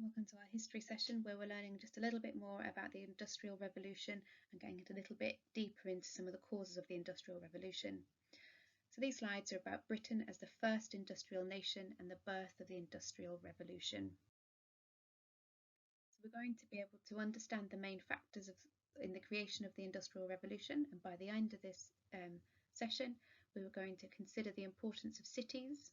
Welcome to our history session where we're learning just a little bit more about the Industrial Revolution and getting a little bit deeper into some of the causes of the Industrial Revolution. So these slides are about Britain as the first industrial nation and the birth of the Industrial Revolution. So we're going to be able to understand the main factors in the creation of the Industrial Revolution, and by the end of this session we were going to consider the importance of cities.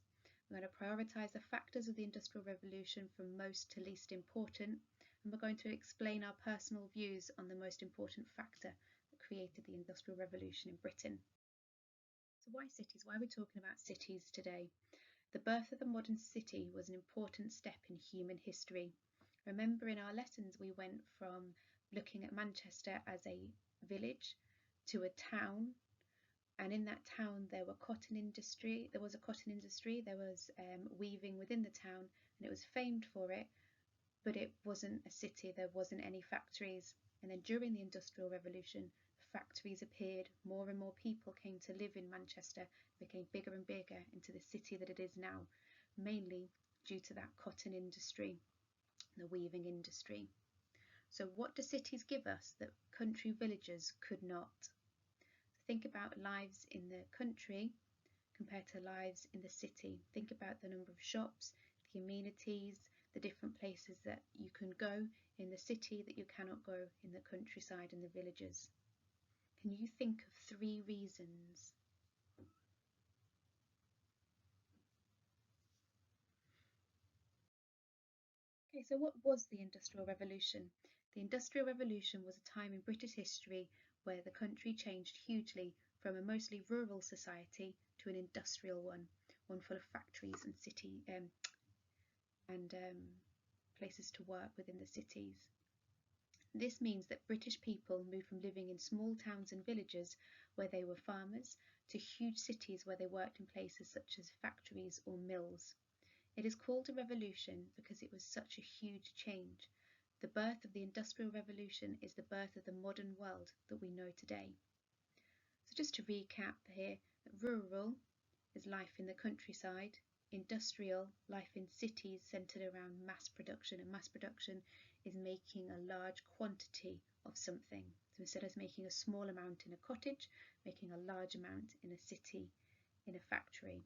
We're going to prioritise the factors of the Industrial Revolution from most to least important, and we're going to explain our personal views on the most important factor that created the Industrial Revolution in Britain. So why cities? Why are we talking about cities today? The birth of the modern city was an important step in human history. Remember, in our lessons we went from looking at Manchester as a village to a town, and in that town there was a cotton industry, there was weaving within the town, and it was famed for it, but it wasn't a city, there wasn't any factories. And then during the Industrial Revolution, factories appeared, more and more people came to live in Manchester, became bigger and bigger into the city that it is now, mainly due to that cotton industry, the weaving industry. So what do cities give us that country villages could not? Think about lives in the country compared to lives in the city. Think about the number of shops, the amenities, the different places that you can go in the city that you cannot go in the countryside and the villages. Can you think of 3 reasons? Okay, so what was the Industrial Revolution? The Industrial Revolution was a time in British history where the country changed hugely from a mostly rural society to an industrial one full of factories and places to work within the cities. This means that British people moved from living in small towns and villages where they were farmers to huge cities where they worked in places such as factories or mills. It is called a revolution because it was such a huge change. The birth of the Industrial Revolution is the birth of the modern world that we know today. So just to recap here, rural is life in the countryside, industrial, life in cities centred around mass production, and mass production is making a large quantity of something. So instead of making a small amount in a cottage, making a large amount in a city, in a factory.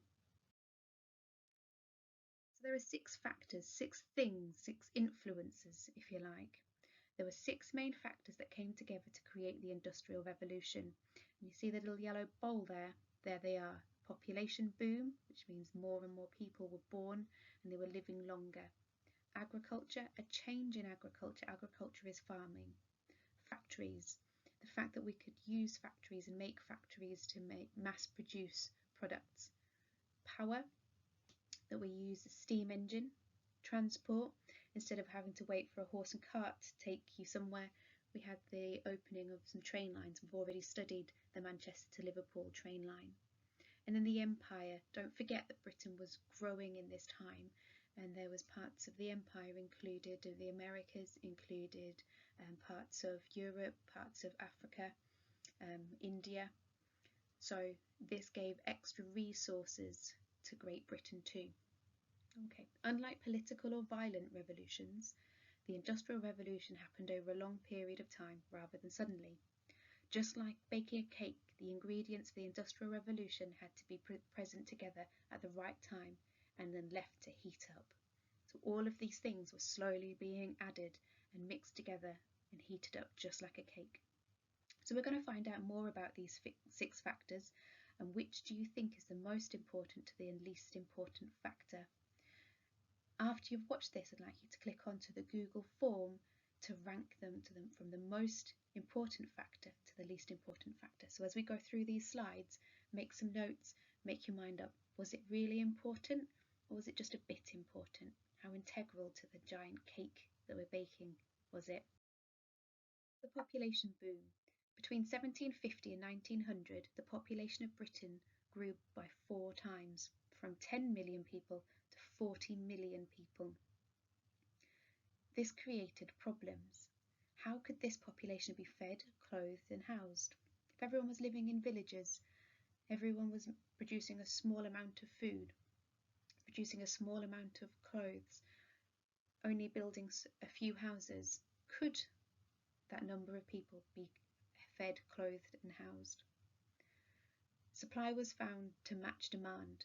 So there are 6 factors, 6 things, 6 influences, if you like. There were 6 main factors that came together to create the Industrial Revolution. And you see the little yellow bowl there? There they are. Population boom, which means more and more people were born and they were living longer. Agriculture, a change in agriculture. Agriculture is farming. Factories, the fact that we could use factories and make factories to mass produce products. Power, that we use the steam engine. Transport, instead of having to wait for a horse and cart to take you somewhere, we had the opening of some train lines. We've already studied the Manchester to Liverpool train line. And then the empire. Don't forget that Britain was growing in this time, and there was parts of the empire included, the Americas included, parts of Europe, parts of Africa, India. So this gave extra resources to Great Britain too. Okay, unlike political or violent revolutions, the Industrial Revolution happened over a long period of time rather than suddenly. Just like baking a cake, the ingredients for the Industrial Revolution had to be present together at the right time and then left to heat up. So all of these things were slowly being added and mixed together and heated up just like a cake. So we're going to find out more about these 6 factors, and which do you think is the most important to the least important factor? After you've watched this, I'd like you to click onto the Google form to rank them from the most important factor to the least important factor. So as we go through these slides, make some notes, make your mind up. Was it really important, or was it just a bit important? How integral to the giant cake that we're baking was it? The population boom. Between 1750 and 1900, the population of Britain grew by 4 times, from 10 million people to 40 million people. This created problems. How could this population be fed, clothed and housed? If everyone was living in villages, everyone was producing a small amount of food, producing a small amount of clothes, only building a few houses, could that number of people be fed, clothed and housed? Supply was found to match demand.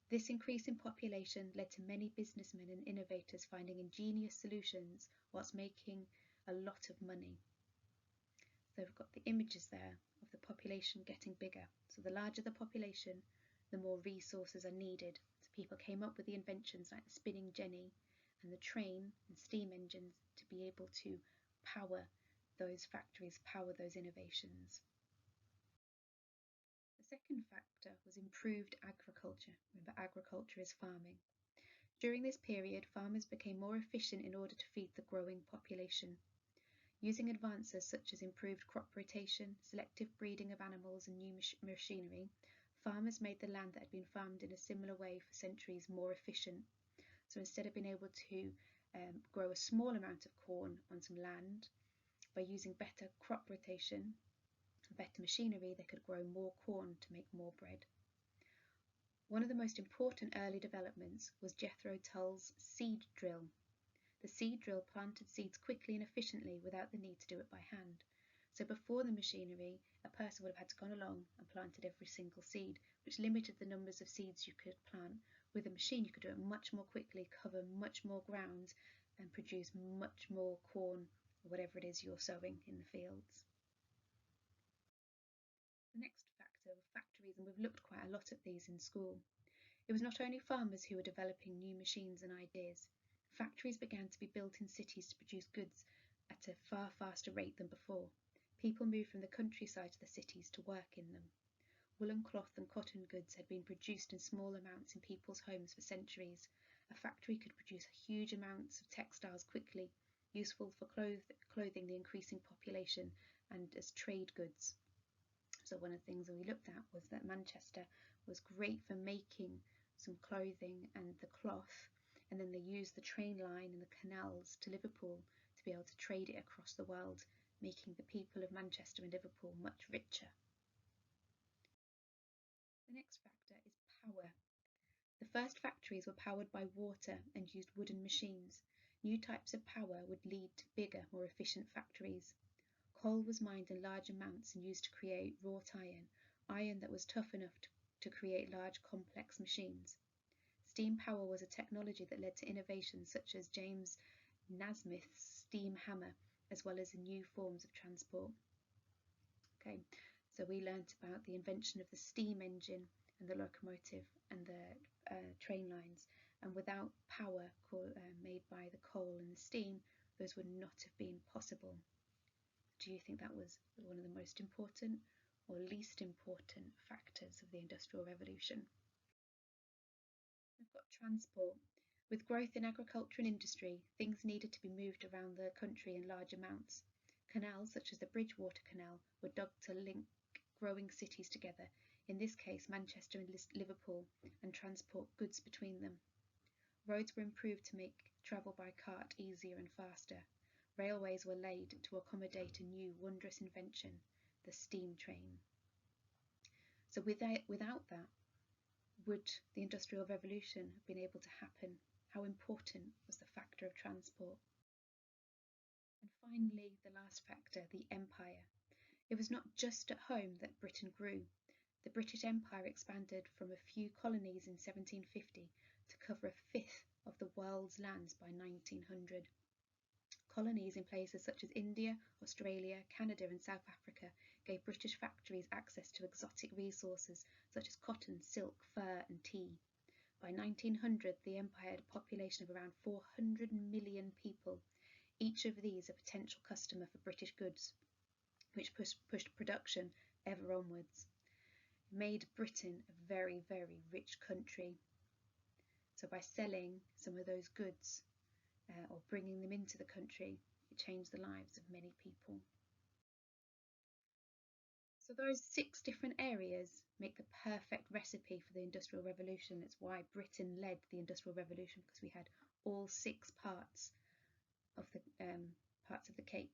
This increase in population led to many businessmen and innovators finding ingenious solutions whilst making a lot of money. So we've got the images there of the population getting bigger. So the larger the population, the more resources are needed. So people came up with the inventions like the spinning jenny and the train and steam engines to be able to power those factories, power those innovations. The second factor was improved agriculture. Remember, agriculture is farming. During this period, farmers became more efficient in order to feed the growing population. Using advances such as improved crop rotation, selective breeding of animals and new machinery, farmers made the land that had been farmed in a similar way for centuries more efficient. So instead of being able to grow a small amount of corn on some land, by using better crop rotation and better machinery, they could grow more corn to make more bread. One of the most important early developments was Jethro Tull's seed drill. The seed drill planted seeds quickly and efficiently without the need to do it by hand. So before the machinery, a person would have had to go along and planted every single seed, which limited the numbers of seeds you could plant. With a machine, you could do it much more quickly, cover much more ground, and produce much more corn, or whatever it is you're sowing in the fields. The next factor were factories, and we've looked quite a lot at these in school. It was not only farmers who were developing new machines and ideas. Factories began to be built in cities to produce goods at a far faster rate than before. People moved from the countryside to the cities to work in them. Woolen cloth and cotton goods had been produced in small amounts in people's homes for centuries. A factory could produce huge amounts of textiles quickly, useful for clothing the increasing population and as trade goods. So one of the things that we looked at was that Manchester was great for making some clothing and the cloth, and then they used the train line and the canals to Liverpool to be able to trade it across the world, making the people of Manchester and Liverpool much richer. The next factor is power. The first factories were powered by water and used wooden machines. New types of power would lead to bigger, more efficient factories. Coal was mined in large amounts and used to create wrought iron that was tough enough to create large complex machines. Steam power was a technology that led to innovations such as James Nasmyth's steam hammer, as well as new forms of transport. Okay, so we learnt about the invention of the steam engine and the locomotive and the train lines, and without power made by the coal and the steam, those would not have been possible. Do you think that was one of the most important or least important factors of the Industrial Revolution? We've got transport. With growth in agriculture and industry, things needed to be moved around the country in large amounts. Canals, such as the Bridgewater Canal, were dug to link growing cities together, in this case Manchester and Liverpool, and transport goods between them. Roads were improved to make travel by cart easier and faster. Railways were laid to accommodate a new wondrous invention, the steam train. So without that, would the Industrial Revolution have been able to happen? How important was the factor of transport? And finally, the last factor, the empire. It was not just at home that Britain grew. The British Empire expanded from a few colonies in 1750 to cover a fifth of the world's lands by 1900. Colonies in places such as India, Australia, Canada and South Africa gave British factories access to exotic resources such as cotton, silk, fur and tea. By 1900, the empire had a population of around 400 million people, each of these a potential customer for British goods, which pushed production ever onwards. It made Britain a very, very rich country. So by selling some of those goods or bringing them into the country, it changed the lives of many people. So those 6 different areas make the perfect recipe for the Industrial Revolution. It's why Britain led the Industrial Revolution, because we had all 6 parts of the cake.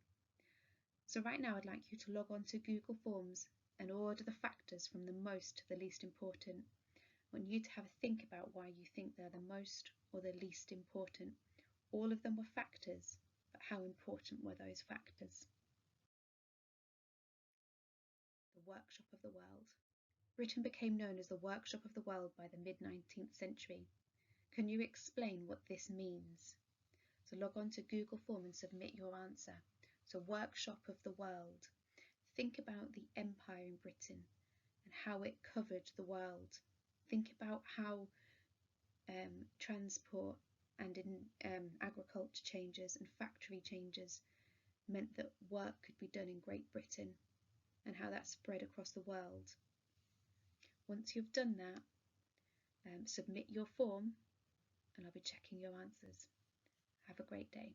So right now I'd like you to log on to Google Forms and order the factors from the most to the least important. I want you to have a think about why you think they're the most or the least important. All of them were factors, but how important were those factors? The workshop of the world. Britain became known as the workshop of the world by the mid-19th century. Can you explain what this means? So log on to Google Form and submit your answer. So workshop of the world. Think about the empire in Britain and how it covered the world. Think about how transport and agriculture changes and factory changes meant that work could be done in Great Britain and how that spread across the world. Once you've done that, submit your form and I'll be checking your answers. Have a great day.